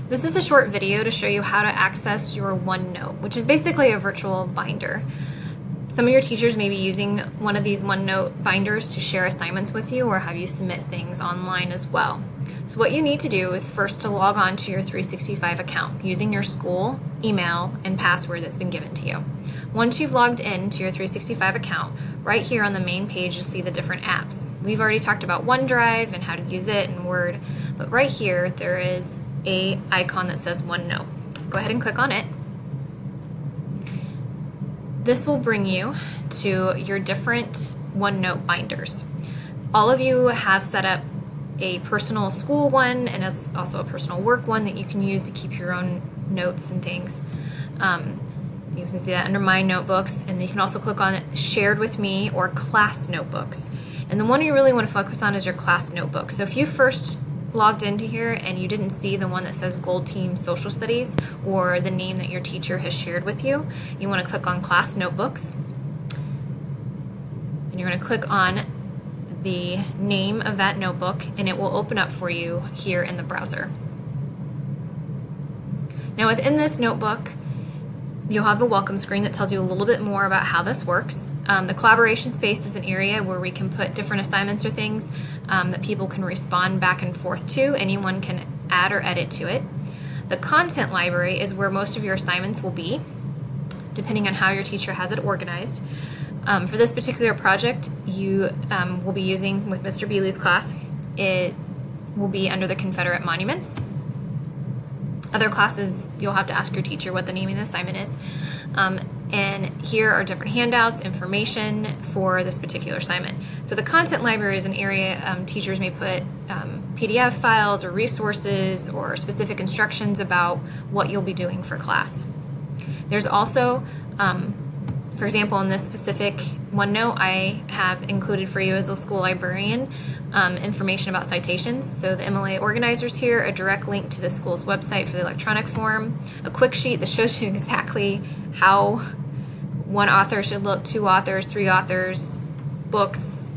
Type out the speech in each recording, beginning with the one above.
This is a short video to show you how to access your OneNote, which is basically a virtual binder. Some of your teachers may be using one of these OneNote binders to share assignments with you or have you submit things online as well. So what you need to do is first to log on to your 365 account using your school email and password that's been given to you. Once you've logged in to your 365 account, right here on the main page you'll see the different apps. We've already talked about OneDrive and how to use it and Word, but right here there is a icon that says OneNote. Go ahead and click on it. This will bring you to your different OneNote binders. All of you have set up a personal school one and also a personal work one that you can use to keep your own notes and things. You can see that under My Notebooks, and you can also click on Shared with Me or Class Notebooks. And the one you really want to focus on is your class notebook. So if you first logged into here and you didn't see the one that says Gold Team Social Studies or the name that your teacher has shared with you, you want to click on Class Notebooks. And you're going to click on the name of that notebook and it will open up for you here in the browser. Now within this notebook, you'll have the welcome screen that tells you a little bit more about how this works. The collaboration space is an area where we can put different assignments or things that people can respond back and forth to. Anyone can add or edit to it. The content library is where most of your assignments will be, depending on how your teacher has it organized. For this particular project, you will be using with Mr. Bealey's class, it will be under the Confederate monuments. Other classes, you'll have to ask your teacher what the name of the assignment is. And here are different handouts, information for this particular assignment. So the content library is an area teachers may put PDF files or resources or specific instructions about what you'll be doing for class. There's also, for example, in this specific OneNote, I have included for you as a school librarian information about citations. So the MLA organizers here, a direct link to the school's website for the electronic form, a quick sheet that shows you exactly how one author should look, two authors, three authors, books,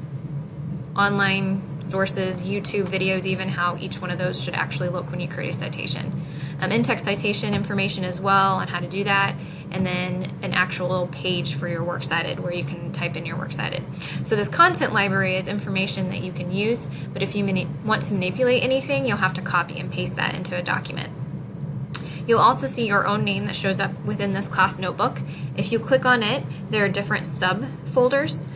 online sources, YouTube videos, even how each one of those should actually look when you create a citation. In-text citation information as well on how to do that, and then an actual page for your works cited where you can type in your works cited. So this content library is information that you can use, but if you want to manipulate anything, you'll have to copy and paste that into a document. You'll also see your own name that shows up within this class notebook. If you click on it, there are different subfolders.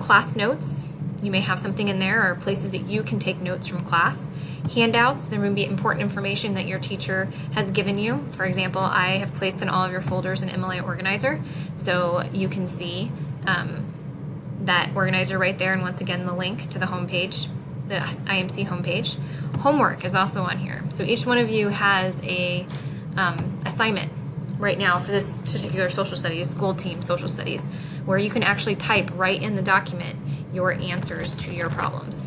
Class notes, you may have something in there, or places that you can take notes from class. Handouts, there may be important information that your teacher has given you. For example, I have placed in all of your folders an MLA organizer, so you can see that organizer right there, and once again the link to the homepage, the IMC homepage. Homework is also on here, so each one of you has a assignment right now for this particular social studies, Gold Team Social Studies, where you can actually type right in the document your answers to your problems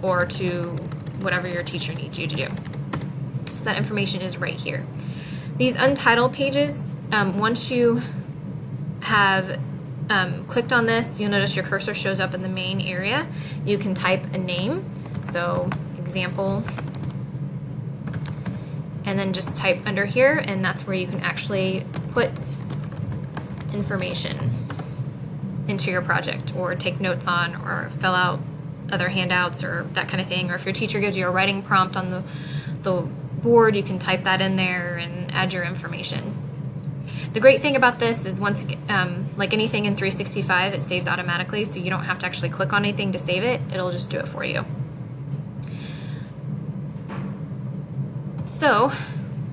or to whatever your teacher needs you to do. So that information is right here. These Untitled Pages, once you have clicked on this, you'll notice your cursor shows up in the main area. You can type a name, so example, and then just type under here, and that's where you can actually put information into your project or take notes on or fill out other handouts or that kind of thing. Or if your teacher gives you a writing prompt on the board, you can type that in there and add your information. The great thing about this is once, like anything in 365, it saves automatically, so you don't have to actually click on anything to save it. It'll just do it for you. So,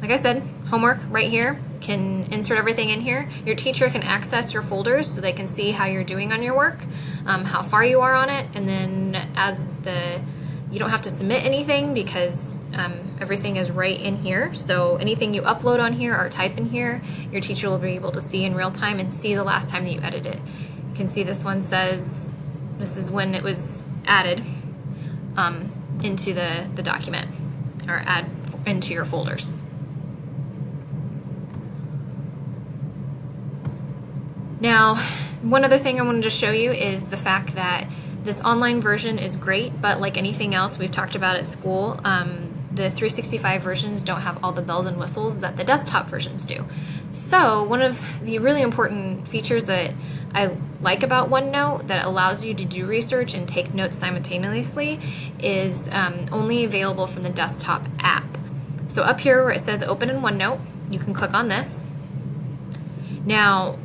like I said, homework right here. Can insert everything in here. Your teacher can access your folders so they can see how you're doing on your work, how far you are on it, and then you don't have to submit anything because everything is right in here. So anything you upload on here or type in here, your teacher will be able to see in real time and see the last time that you edited it. You can see this one says this is when it was added into the document or add into your folders. Now, one other thing I wanted to show you is the fact that this online version is great, but like anything else we've talked about at school, the 365 versions don't have all the bells and whistles that the desktop versions do. So one of the really important features that I like about OneNote that allows you to do research and take notes simultaneously is only available from the desktop app. So up here where it says open in OneNote, you can click on this. Now,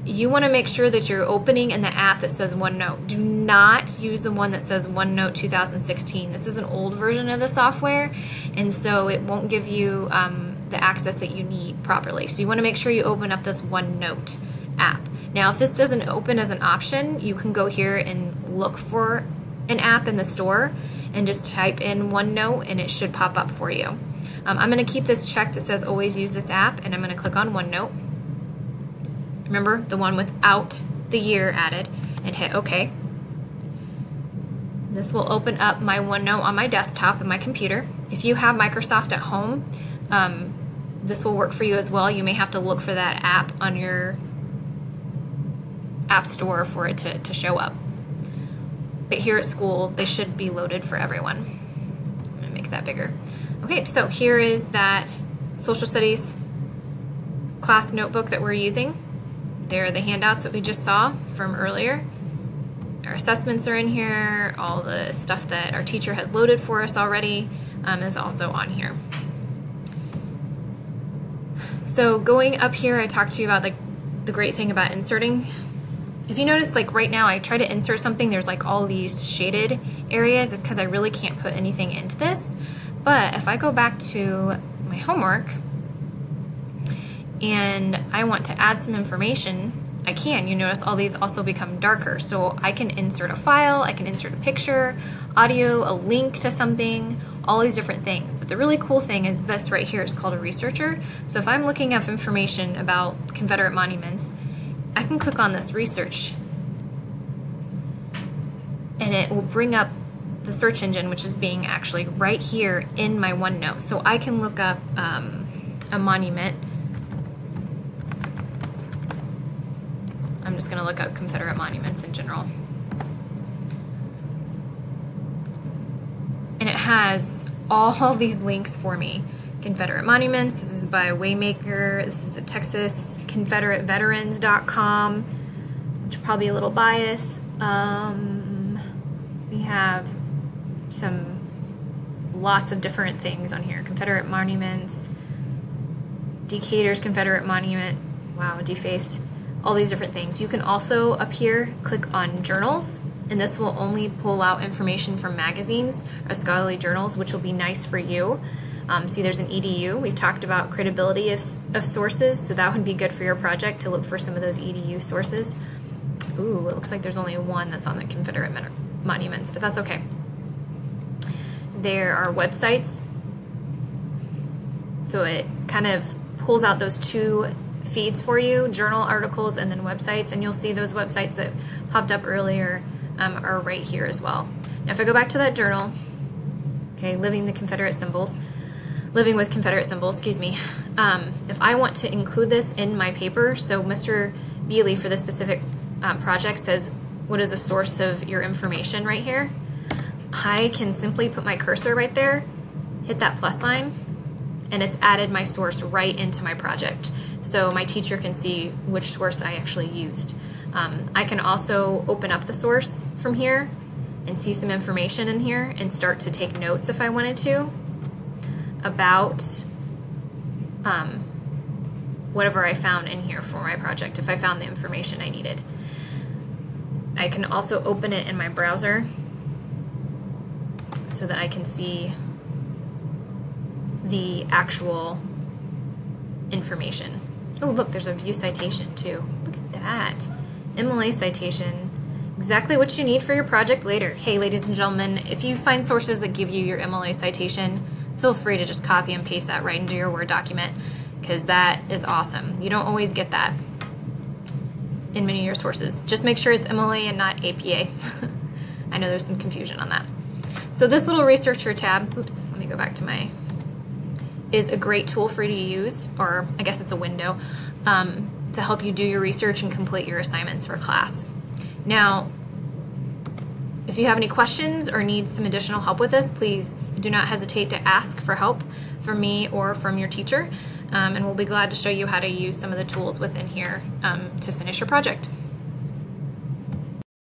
you want to make sure that you're opening in the app that says OneNote. Do not use the one that says OneNote 2016. This is an old version of the software, and so it won't give you the access that you need properly. So you want to make sure you open up this OneNote app. Now, if this doesn't open as an option, you can go here and look for an app in the store and just type in OneNote and it should pop up for you. I'm going to keep this checked that says always use this app, and I'm going to click on OneNote. Remember, the one without the year added, and hit OK. This will open up my OneNote on my desktop and my computer. If you have Microsoft at home, this will work for you as well. You may have to look for that app on your app store for it to show up. But here at school, they should be loaded for everyone. I'm going to make that bigger. Okay, so here is that social studies class notebook that we're using. There are the handouts that we just saw from earlier. Our assessments are in here. All the stuff that our teacher has loaded for us already is also on here. So going up here, I talked to you about the great thing about inserting. If you notice, like right now, I try to insert something, there's like all these shaded areas. It's because I really can't put anything into this. But if I go back to my homework and I want to add some information, I can. You notice all these also become darker. So I can insert a file, I can insert a picture, audio, a link to something, all these different things. But the really cool thing is this right here is called a researcher. So if I'm looking up information about Confederate monuments, I can click on this research and it will bring up the search engine, which is being actually right here in my OneNote. So I can look up a monument. I'm just going to look up Confederate monuments in general. And it has all these links for me. Confederate monuments, this is by Waymaker, this is a Texas ConfederateVeterans.com, which is probably a little biased. We have lots of different things on here. Confederate monuments, Decatur's Confederate monument, wow, defaced, all these different things. You can also up here click on journals, and this will only pull out information from magazines or scholarly journals, which will be nice for you. See, there's an EDU. We've talked about credibility of sources, so that would be good for your project to look for some of those EDU sources. Ooh, it looks like there's only one that's on the Confederate monuments, but that's okay. There are websites, so it kind of pulls out those two feeds for you, journal articles and then websites, and you'll see those websites that popped up earlier are right here as well. Now if I go back to that journal, okay, Living with Confederate Symbols, excuse me, if I want to include this in my paper, so Mr. Bealey for this specific project says, what is the source of your information right here? I can simply put my cursor right there, hit that plus sign, and it's added my source right into my project. So my teacher can see which source I actually used. I can also open up the source from here and see some information in here and start to take notes if I wanted to about whatever I found in here for my project, if I found the information I needed. I can also open it in my browser so that I can see the actual information. Oh, look, there's a view citation too. Look at that. MLA citation. Exactly what you need for your project later. Hey, ladies and gentlemen, if you find sources that give you your MLA citation, feel free to just copy and paste that right into your Word document, because that is awesome. You don't always get that in many of your sources. Just make sure it's MLA and not APA. I know there's some confusion on that. So this little researcher tab, oops, let me go back to my, is a great tool for you to use, or I guess it's a window, to help you do your research and complete your assignments for class. Now, if you have any questions or need some additional help with this, please Do not hesitate to ask for help from me or from your teacher, and we'll be glad to show you how to use some of the tools within here to finish your project.